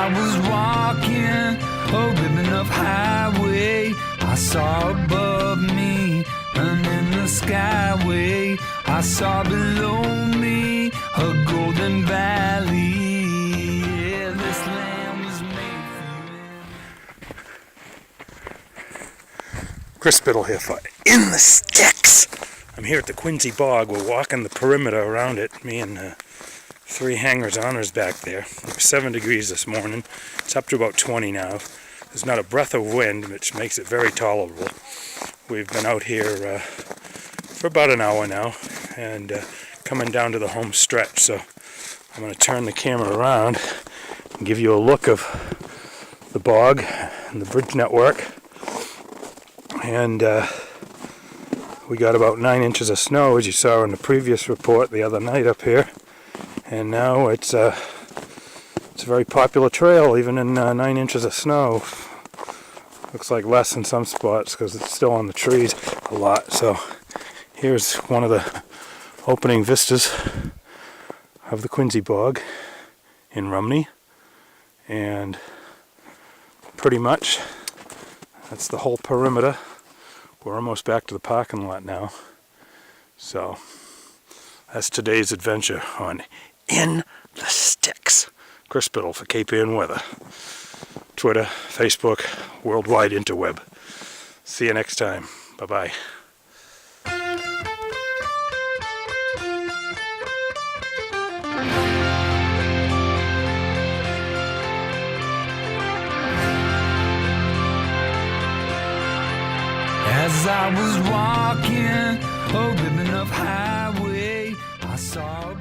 I was walking a ribbon of highway, I saw above me and in the skyway, I saw below me a golden valley. Yeah, this land was made for you. Chris Biddle here for In the Sticks. I'm here at the Quincy Bog. We're walking the perimeter around it. Me and three hangers-oners back there. It was 7 degrees this morning. It's up to about 20 now. There's not a breath of wind, which makes it very tolerable. We've been out here for about an hour now and coming down to the home stretch. So I'm going to turn the camera around and give you a look of the bog and the bridge network. And we got about 9 inches of snow, as you saw in the previous report the other night up here. And now it's a very popular trail, even in 9 inches of snow. Looks like less in some spots because it's still on the trees a lot. So here's one of the opening vistas of the Quincy Bog in Rumney. And pretty much that's the whole perimeter. We're almost back to the parking lot now. So that's today's adventure on In the Sticks. Chris Biddle for KPN Weather. Twitter, Facebook, worldwide interweb. See you next time. Bye-bye. As I was walking a ribbon of highway, I saw a